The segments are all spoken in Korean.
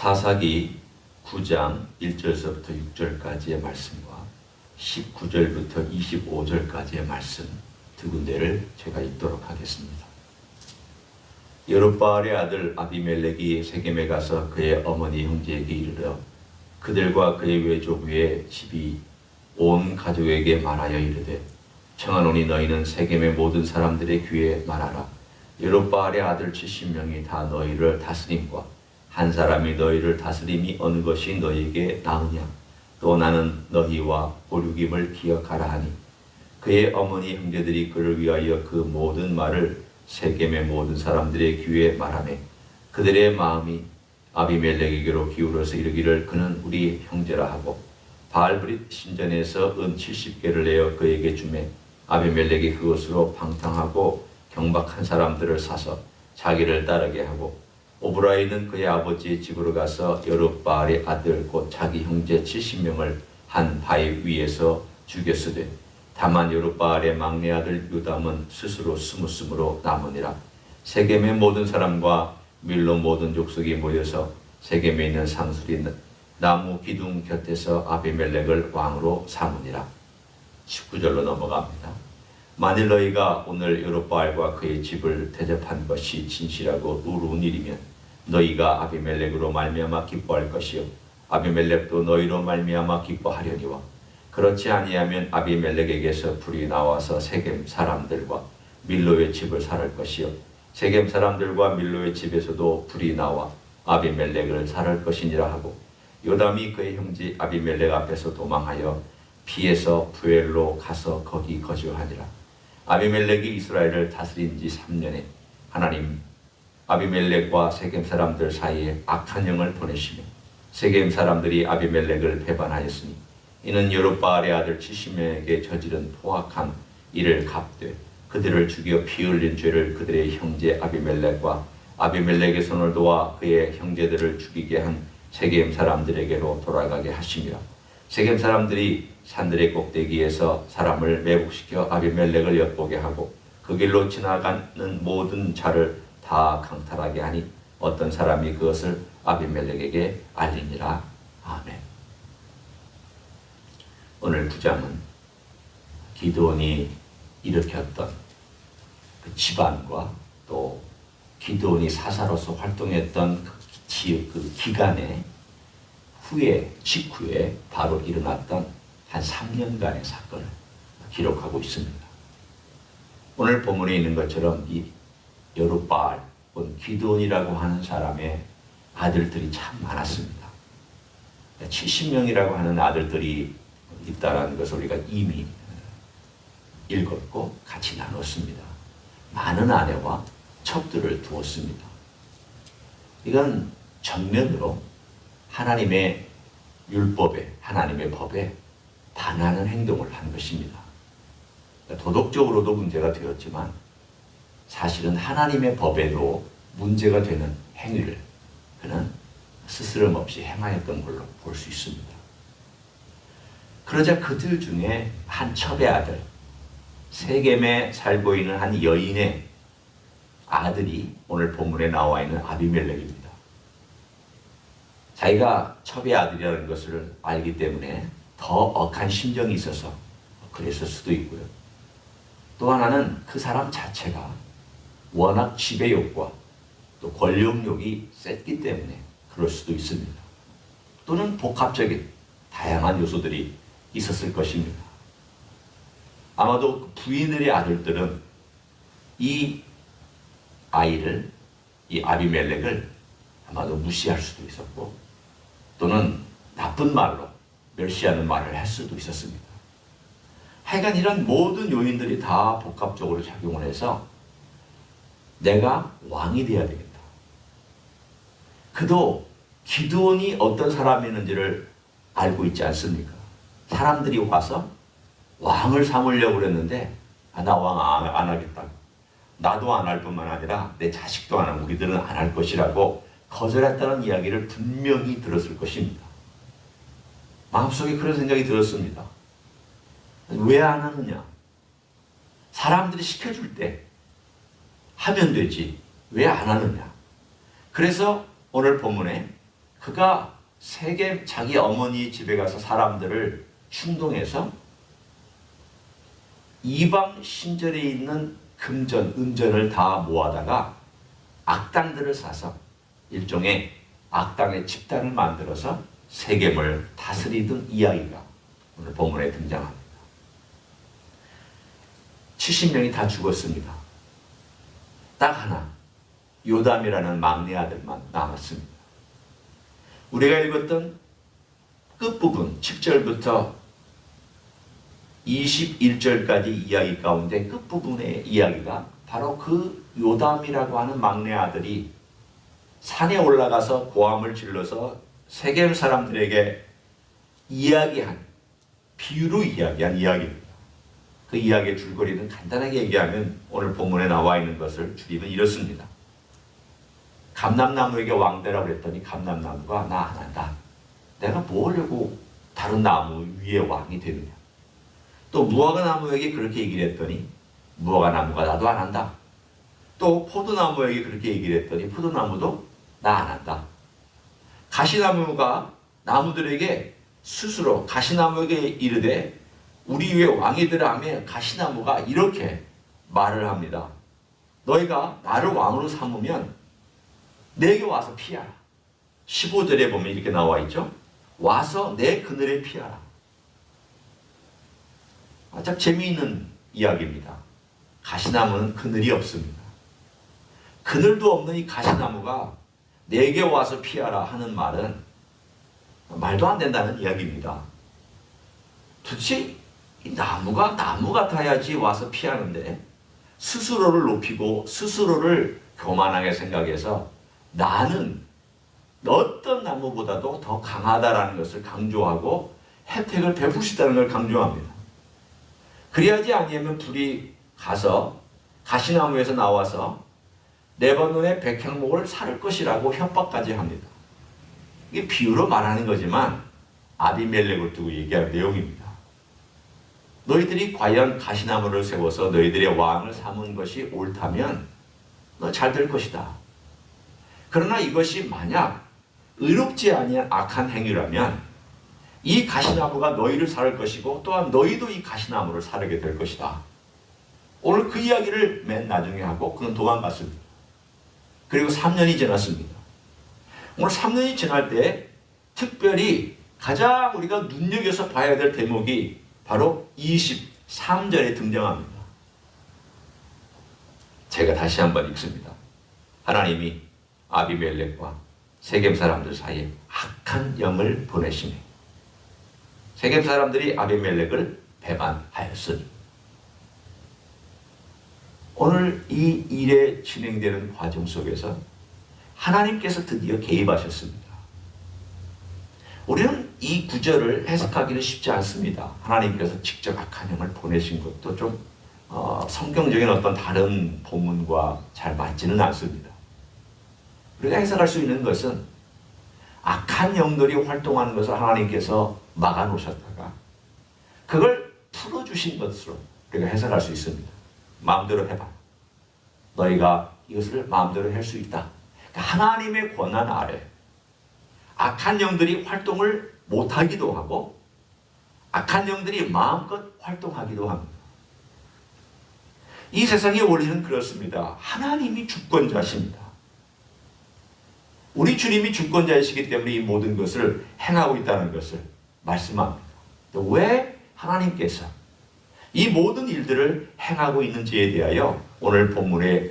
사사기 9장 1절서부터 6절까지의 말씀과 19절부터 25절까지의 말씀 두 군데를 제가 읽도록 하겠습니다. 여룹바알의 아들 아비멜렉이 세겜에 가서 그의 어머니 형제에게 이르러 그들과 그의 외조부의 집이 온 가족에게 말하여 이르되 청하노니 너희는 세겜의 모든 사람들의 귀에 말하라. 여룹바알의 아들 70명이 다 너희를 다스림과 한 사람이 너희를 다스림이 어느 것이 너희에게 나으냐. 또 나는 너희와 보륙임을 기억하라 하니 그의 어머니 형제들이 그를 위하여 그 모든 말을 세겜의 모든 사람들의 귀에 말하매 그들의 마음이 아비멜렉에게로 기울어서 이르기를 그는 우리 형제라 하고 바알브릿 신전에서 은 70개를 내어 그에게 주매 아비멜렉이 그것으로 방탕하고 경박한 사람들을 사서 자기를 따르게 하고 오브라이는 그의 아버지의 집으로 가서 여룹바알의 아들 곧 자기 형제 70명을 한 바위 위에서 죽였으되 다만 여룹바알의 막내 아들 요담은 스스로 스무스무로 남으니라. 세겜의 모든 사람과 밀로 모든 족속이 모여서 세겜에 있는 상수리 나무 기둥 곁에서 아비멜렉을 왕으로 삼으니라. 19절로 넘어갑니다. 만일 너희가 오늘 여룹바알과 그의 집을 대접한 것이 진실하고 의로운 일이면 너희가 아비멜렉으로 말미암아 기뻐할 것이요 아비멜렉도 너희로 말미암아 기뻐하려니와 그렇지 아니하면 아비멜렉에게서 불이 나와서 세겜 사람들과 밀로의 집을 살할 것이요 세겜 사람들과 밀로의 집에서도 불이 나와 아비멜렉을 살할 것이니라 하고 요담이 그의 형제 아비멜렉 앞에서 도망하여 피해서 부엘로 가서 거기 거주하니라. 아비멜렉이 이스라엘을 다스린 지 3년에 하나님 아비멜렉과 세겜 사람들 사이에 악한 영을 보내시며 세겜 사람들이 아비멜렉을 배반하였으니 이는 여룹바알의 아들 70명에게 저지른 포악한 일을 갚되 그들을 죽여 피 흘린 죄를 그들의 형제 아비멜렉과 아비멜렉의 손을 도와 그의 형제들을 죽이게 한 세겜 사람들에게로 돌아가게 하심이라. 세겜 사람들이 산들의 꼭대기에서 사람을 매복시켜 아비멜렉을 엿보게 하고 그 길로 지나가는 모든 자를 다 강탈하게 하니 어떤 사람이 그것을 아비멜렉에게 알리니라. 아멘. 오늘 9장은 기드온이 일으켰던 그 집안과 또 기드온이 사사로서 활동했던 그 기간의 직후에 바로 일어났던 한 3년간의 사건을 기록하고 있습니다. 오늘 본문에 있는 것처럼 이 여룹바알, 기드온이라고 하는 사람의 아들들이 참 많았습니다. 70명이라고 하는 아들들이 있다는 것을 우리가 이미 읽었고 같이 나눴습니다. 많은 아내와 첩들을 두었습니다. 이건 정면으로 하나님의 율법에, 하나님의 법에 반하는 행동을 한 것입니다. 도덕적으로도 문제가 되었지만 사실은 하나님의 법에도 문제가 되는 행위를 그는 스스럼 없이 행하였던 걸로 볼 수 있습니다. 그러자 그들 중에 한 첩의 아들, 세겜에 살고 있는 한 여인의 아들이 오늘 본문에 나와 있는 아비멜렉입니다. 자기가 첩의 아들이라는 것을 알기 때문에 더 억한 심정이 있어서 그랬을 수도 있고요. 또 하나는 그 사람 자체가 워낙 지배욕과 또 권력욕이 셌기 때문에 그럴 수도 있습니다. 또는 복합적인 다양한 요소들이 있었을 것입니다. 아마도 부인들의 아들들은 이 아이를, 이 아비멜렉을 아마도 무시할 수도 있었고 또는 나쁜 말로 멸시하는 말을 할 수도 있었습니다. 하여간 이런 모든 요인들이 다 복합적으로 작용을 해서 내가 왕이 되어야 되겠다. 그도 기드온이 어떤 사람이었는지를 알고 있지 않습니까? 사람들이 와서 왕을 삼으려고 그랬는데 나 왕 안 하겠다. 나도 안 할 뿐만 아니라 내 자식도 안 하고 우리들은 안 할 것이라고 거절했다는 이야기를 분명히 들었을 것입니다. 마음속에 그런 생각이 들었습니다. 왜 안 하느냐? 사람들이 시켜줄 때 하면 되지 왜 안 하느냐? 그래서 오늘 본문에 그가 세겜 자기 어머니 집에 가서 사람들을 충동해서 이방 신전에 있는 금전, 은전을 다 모아다가 악당들을 사서 일종의 악당의 집단을 만들어서 세겜을 다스리던 이야기가 오늘 본문에 등장합니다. 70명이 다 죽었습니다. 딱 하나, 요담이라는 막내 아들만 남았습니다. 우리가 읽었던 끝부분 7절부터 21절까지 이야기 가운데 끝부분의 이야기가 바로 그 요담이라고 하는 막내 아들이 산에 올라가서 고함을 질러서 세겜 사람들에게 이야기한, 비유로 이야기한 이야기입니다. 그 이야기의 줄거리는 간단하게 얘기하면 오늘 본문에 나와 있는 것을 줄이면 이렇습니다. 감람나무에게 왕되라고 그랬더니 감람나무가 나 안 한다. 내가 뭐 하려고 다른 나무 위에 왕이 되느냐. 또 무화과나무에게 그렇게 얘기를 했더니 무화과나무가 나도 안 한다. 또 포도나무에게 그렇게 얘기를 했더니 포도나무도 나 안 한다. 가시나무가 나무들에게 스스로 가시나무에게 이르되 우리 위에 왕이 되라 하며 가시나무가 이렇게 말을 합니다. 너희가 나를 왕으로 삼으면 내게 와서 피하라. 15절에 보면 이렇게 나와 있죠. 와서 내 그늘에 피하라. 참 재미있는 이야기입니다. 가시나무는 그늘이 없습니다. 그늘도 없는 이 가시나무가 내게 와서 피하라 하는 말은 말도 안 된다는 이야기입니다. 도대체 이 나무가 나무 같아야지 와서 피하는데 스스로를 높이고 스스로를 교만하게 생각해서 나는 어떤 나무보다도 더 강하다라는 것을 강조하고 혜택을 베푸시다는 걸 강조합니다. 그래야지 아니면 불이 가서 가시나무에서 나와서 레바논의 백향목을 살 것이라고 협박까지 합니다. 이게 비유로 말하는 거지만 아비멜렉을 두고 얘기할 내용입니다. 너희들이 과연 가시나무를 세워서 너희들의 왕을 삼은 것이 옳다면 너 잘 될 것이다. 그러나 이것이 만약 의롭지 아니한 악한 행위라면 이 가시나무가 너희를 살을 것이고 또한 너희도 이 가시나무를 사르게 될 것이다. 오늘 그 이야기를 맨 나중에 하고 그는 도망갔습니다. 그리고 3년이 지났습니다. 오늘 3년이 지날 때 특별히 가장 우리가 눈여겨서 봐야 될 대목이 바로 23절에 등장합니다. 제가 다시 한번 읽습니다. 하나님이 아비멜렉과 세겜 사람들 사이에 악한 영을 보내시네. 세겜 사람들이 아비멜렉을 배반하였으니. 오늘 이 일에 진행되는 과정 속에서 하나님께서 드디어 개입하셨습니다. 우리는 이 구절을 해석하기는 쉽지 않습니다. 하나님께서 직접 악한 영을 보내신 것도 좀 성경적인 어떤 다른 본문과 잘 맞지는 않습니다. 우리가 해석할 수 있는 것은 악한 영들이 활동하는 것을 하나님께서 막아놓으셨다가 그걸 풀어주신 것으로 우리가 해석할 수 있습니다. 마음대로 해봐. 너희가 이것을 마음대로 할 수 있다. 그러니까 하나님의 권한 아래 악한 영들이 활동을 못하기도 하고 악한 영들이 마음껏 활동하기도 합니다. 이 세상의 원리는 그렇습니다. 하나님이 주권자십니다. 우리 주님이 주권자이시기 때문에 이 모든 것을 행하고 있다는 것을 말씀합니다. 왜 하나님께서 이 모든 일들을 행하고 있는지에 대하여 오늘 본문에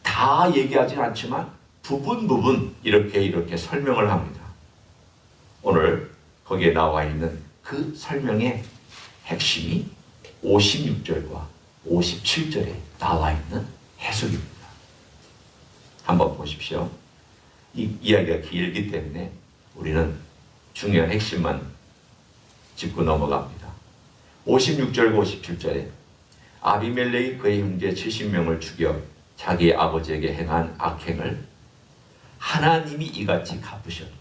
다 얘기하진 않지만 부분 이렇게 설명을 합니다. 오늘 거기에 나와 있는 그 설명의 핵심이 56절과 57절에 나와 있는 해석입니다. 한번 보십시오. 이 이야기가 길기 때문에 우리는 중요한 핵심만 짚고 넘어갑니다. 56절과 57절에 아비멜렉이 그의 형제 70명을 죽여 자기 아버지에게 행한 악행을 하나님이 이같이 갚으셨고,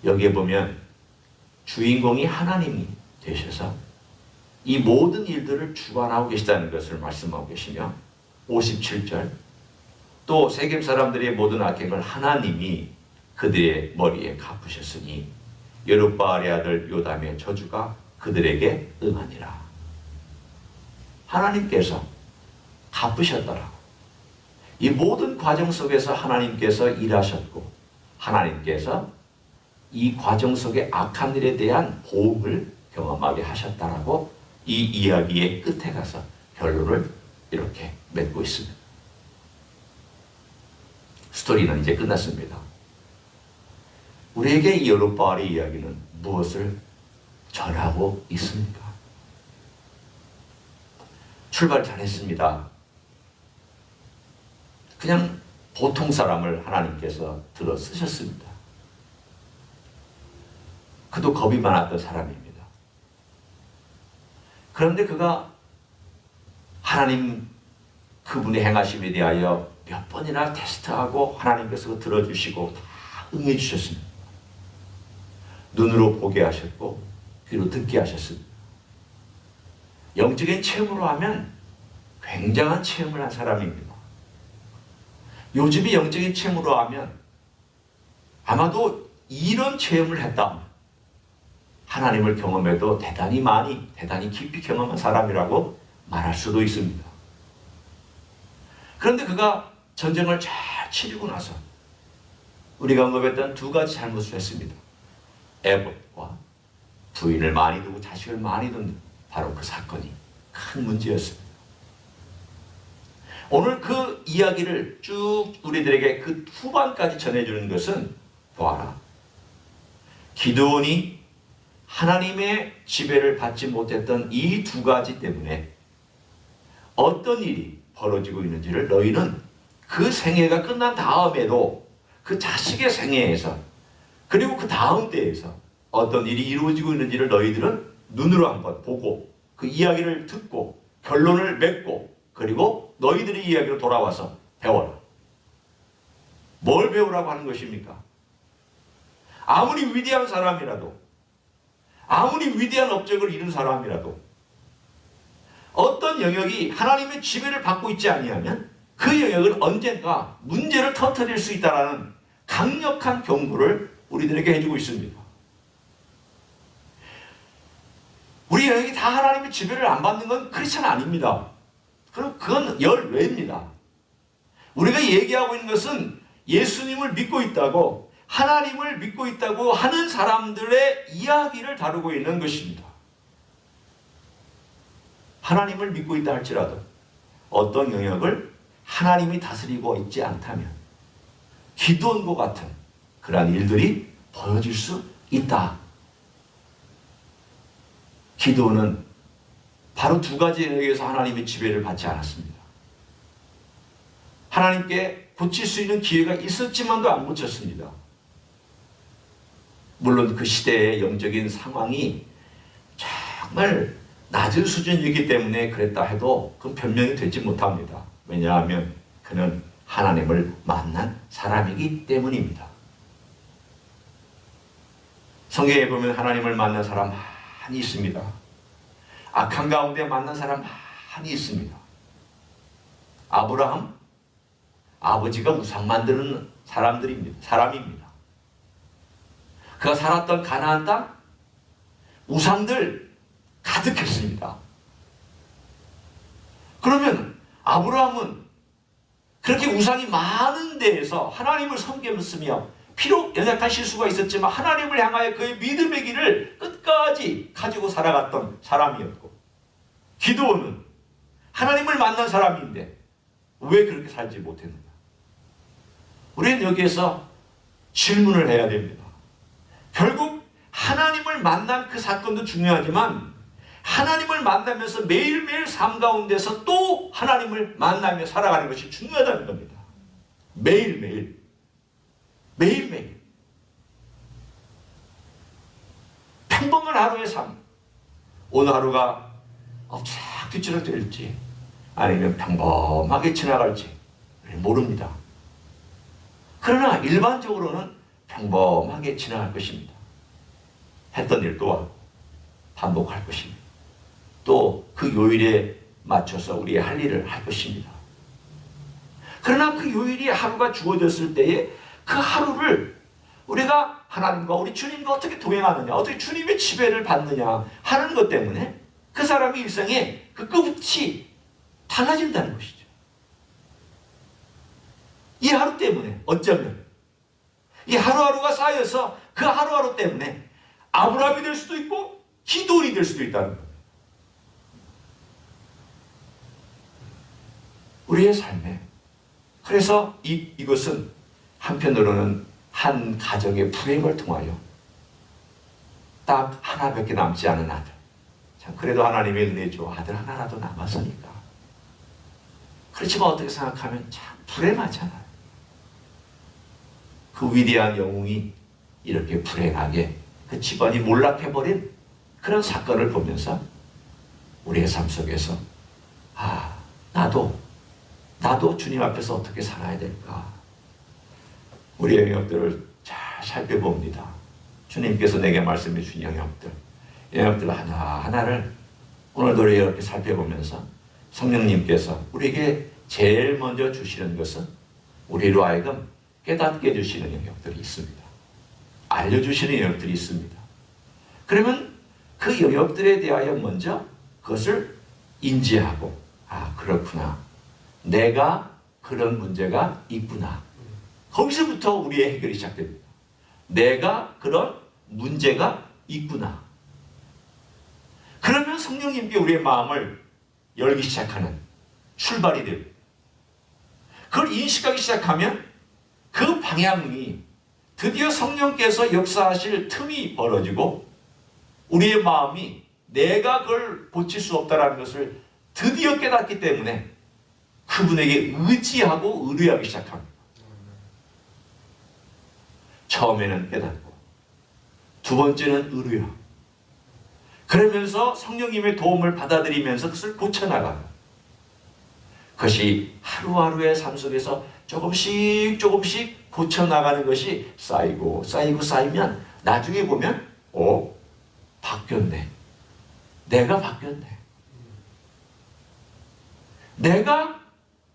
여기에 보면 주인공이 하나님이 되셔서 이 모든 일들을 주관하고 계시다는 것을 말씀하고 계시며 57절 또 세겜 사람들의 모든 악행을 하나님이 그들의 머리에 갚으셨으니 여룹바알의 아들 요담의 저주가 그들에게 응하니라. 하나님께서 갚으셨더라고. 이 모든 과정 속에서 하나님께서 일하셨고 하나님께서 이 과정 속의 악한 일에 대한 보응을 경험하게 하셨다라고 이 이야기의 끝에 가서 결론을 이렇게 맺고 있습니다. 스토리는 이제 끝났습니다. 우리에게 이 여룹바알의 이야기는 무엇을 전하고 있습니까? 출발 잘했습니다. 그냥 보통 사람을 하나님께서 들어 쓰셨습니다. 그도 겁이 많았던 사람입니다. 그런데 그가 하나님 그분의 행하심에 대하여 몇 번이나 테스트하고 하나님께서 들어주시고 다 응해 주셨습니다. 눈으로 보게 하셨고 귀로 듣게 하셨습니다. 영적인 체험으로 하면 굉장한 체험을 한 사람입니다. 요즘의 영적인 체험으로 하면 아마도 이런 체험을 했다. 하나님을 경험해도 대단히 많이, 대단히 깊이 경험한 사람이라고 말할 수도 있습니다. 그런데 그가 전쟁을 잘 치르고 나서 우리가 언급했던 두 가지 잘못을 했습니다. 에봇과 부인을 많이 두고 자식을 많이 둔 바로 그 사건이 큰 문제였습니다. 오늘 그 이야기를 쭉 우리들에게 그 후반까지 전해주는 것은 보아라. 기드온이 하나님의 지배를 받지 못했던 이 두 가지 때문에 어떤 일이 벌어지고 있는지를 너희는 그 생애가 끝난 다음에도 그 자식의 생애에서 그리고 그 다음 때에서 어떤 일이 이루어지고 있는지를 너희들은 눈으로 한번 보고 그 이야기를 듣고 결론을 맺고 그리고 너희들의 이야기로 돌아와서 배워라. 뭘 배우라고 하는 것입니까? 아무리 위대한 사람이라도 아무리 위대한 업적을 이룬 사람이라도 어떤 영역이 하나님의 지배를 받고 있지 아니하면 그 영역은 언젠가 문제를 터뜨릴 수 있다는 강력한 경고를 우리들에게 해주고 있습니다. 우리 영역이 다 하나님의 지배를 안 받는 건 크리스찬 아닙니다. 그럼 그건 열외입니다. 우리가 얘기하고 있는 것은 예수님을 믿고 있다고 하나님을 믿고 있다고 하는 사람들의 이야기를 다루고 있는 것입니다. 하나님을 믿고 있다 할지라도 어떤 영역을 하나님이 다스리고 있지 않다면 기드온과 같은 그러한 일들이 벌어질 수 있다. 기드온은 바로 두 가지 영역에서 하나님의 지배를 받지 않았습니다. 하나님께 고칠 수 있는 기회가 있었지만도 안 고쳤습니다. 물론 그 시대의 영적인 상황이 정말 낮은 수준이기 때문에 그랬다 해도 그건 변명이 되지 못합니다. 왜냐하면 그는 하나님을 만난 사람이기 때문입니다. 성경에 보면 하나님을 만난 사람 많이 있습니다. 악한 가운데 만난 사람 많이 있습니다. 아브라함, 아버지가 우상 만드는 사람입니다. 그가 살았던 가나안 땅, 우상들 가득했습니다. 그러면 아브라함은 그렇게 우상이 많은 데에서 하나님을 섬겼으며 비록 연약한 실수가 있었지만 하나님을 향하여 그의 믿음의 길을 끝까지 가지고 살아갔던 사람이었고, 기드온은 하나님을 만난 사람인데 왜 그렇게 살지 못했는가? 우리는 여기에서 질문을 해야 됩니다. 결국 하나님을 만난 그 사건도 중요하지만 하나님을 만나면서 매일매일 삶 가운데서 또 하나님을 만나며 살아가는 것이 중요하다는 겁니다. 매일매일. 매일매일. 평범한 하루의 삶. 오늘 하루가 쫙 뒤처럼 될지 아니면 평범하게 지나갈지 모릅니다. 그러나 일반적으로는 평범하게 지나갈 것입니다. 했던 일 또한 반복할 것입니다. 또 그 요일에 맞춰서 우리의 할 일을 할 것입니다. 그러나 그 요일이 하루가 주어졌을 때에 그 하루를 우리가 하나님과 우리 주님과 어떻게 동행하느냐, 어떻게 주님의 지배를 받느냐 하는 것 때문에 그 사람의 일생에 그 끝이 달라진다는 것이죠. 이 하루 때문에 어쩌면 이 하루하루가 쌓여서 그 하루하루 때문에 아브라함이 될 수도 있고 기도원이 될 수도 있다는 거예요. 우리의 삶에. 그래서 이것은 한편으로는 한 가정의 불행을 통하여 딱 하나밖에 남지 않은 아들. 참 그래도 하나님의 은혜죠. 아들 하나라도 남았으니까. 그렇지만 어떻게 생각하면 참 불행하잖아요. 그 위대한 영웅이 이렇게 불행하게 그 집안이 몰락해버린 그런 사건을 보면서 우리의 삶 속에서 나도 주님 앞에서 어떻게 살아야 될까? 우리의 영역들을 잘 살펴봅니다. 주님께서 내게 말씀해 주신 영역들 하나하나를 오늘도 이렇게 살펴보면서 성령님께서 우리에게 제일 먼저 주시는 것은 우리로 하여금 깨닫게 해주시는 영역들이 있습니다. 알려주시는 영역들이 있습니다. 그러면 그 영역들에 대하여 먼저 그것을 인지하고 그렇구나. 내가 그런 문제가 있구나. 거기서부터 우리의 해결이 시작됩니다. 내가 그런 문제가 있구나. 그러면 성령님께 우리의 마음을 열기 시작하는 출발이 됩니다. 그걸 인식하기 시작하면 그 방향이 드디어 성령께서 역사하실 틈이 벌어지고 우리의 마음이 내가 그걸 고칠 수 없다는 것을 드디어 깨닫기 때문에 그분에게 의지하고 의뢰하기 시작합니다. 처음에는 깨닫고 두 번째는 의뢰하고 그러면서 성령님의 도움을 받아들이면서 그것을 고쳐나가고 그것이 하루하루의 삶 속에서 조금씩 고쳐나가는 것이 쌓이면 나중에 보면 바뀌었네. 내가 바뀌었네. 내가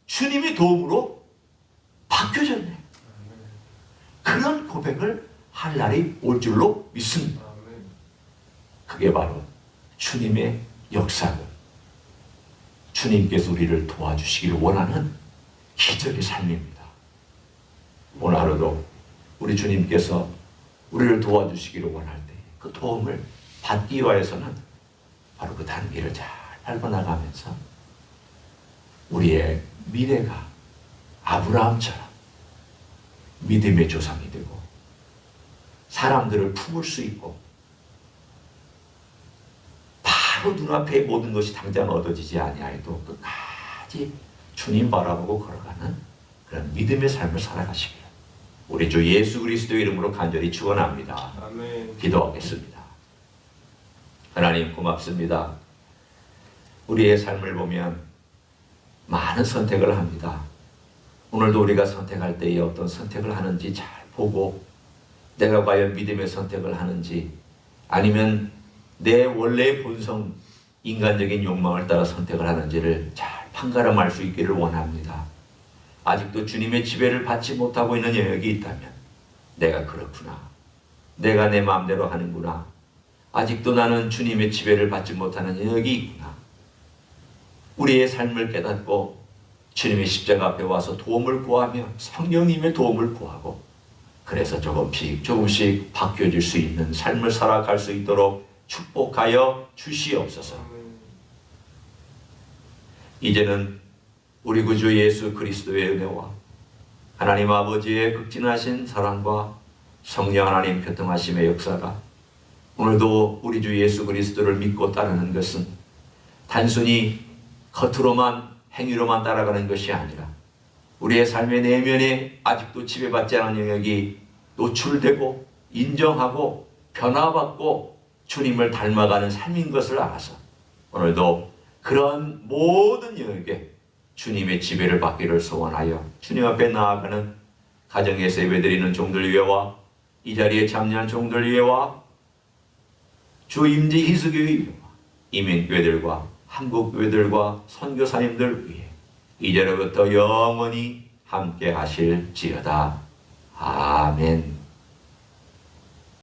주님의 도움으로 바뀌어졌네. 그런 고백을 할 날이 올 줄로 믿습니다. 그게 바로 주님의 역사고 주님께서 우리를 도와주시기를 원하는 기적의 삶입니다. 오늘 하루도 우리 주님께서 우리를 도와주시기를 원할 때 그 도움을 받기 위해서는 바로 그 단계를 잘 밟아나가면서 우리의 미래가 아브라함처럼 믿음의 조상이 되고 사람들을 품을 수 있고 바로 눈앞에 모든 것이 당장 얻어지지 아니하여도 끝까지 주님 바라보고 걸어가는 그런 믿음의 삶을 살아가시길 우리 주 예수 그리스도의 이름으로 간절히 축원합니다. 아멘. 기도하겠습니다. 하나님 고맙습니다. 우리의 삶을 보면 많은 선택을 합니다. 오늘도 우리가 선택할 때에 어떤 선택을 하는지 잘 보고 내가 과연 믿음의 선택을 하는지 아니면 내 원래의 본성 인간적인 욕망을 따라 선택을 하는지를 잘 판가름할 수 있기를 원합니다. 아직도 주님의 지배를 받지 못하고 있는 영역이 있다면 내가 그렇구나. 내가 내 마음대로 하는구나. 아직도 나는 주님의 지배를 받지 못하는 영역이 있구나. 우리의 삶을 깨닫고 주님의 십자가 앞에 와서 도움을 구하며 성령님의 도움을 구하고 그래서 조금씩 바뀌어질 수 있는 삶을 살아갈 수 있도록 축복하여 주시옵소서. 이제는 우리 구주 예수 그리스도의 은혜와 하나님 아버지의 극진하신 사랑과 성령 하나님 교통하심의 역사가 오늘도 우리 주 예수 그리스도를 믿고 따르는 것은 단순히 겉으로만 행위로만 따라가는 것이 아니라 우리의 삶의 내면에 아직도 지배받지 않은 영역이 노출되고 인정하고 변화받고 주님을 닮아가는 삶인 것을 알아서 오늘도 그런 모든 영역에 주님의 지배를 받기를 소원하여 주님 앞에 나아가는 가정에서 예배드리는 종들 위에와 이 자리에 참여한 종들 위에와 주 임지 희수교회 위에와 이민교회들과 한국교회들과 선교사님들 위해 이제로부터 영원히 함께 하실지어다. 아멘.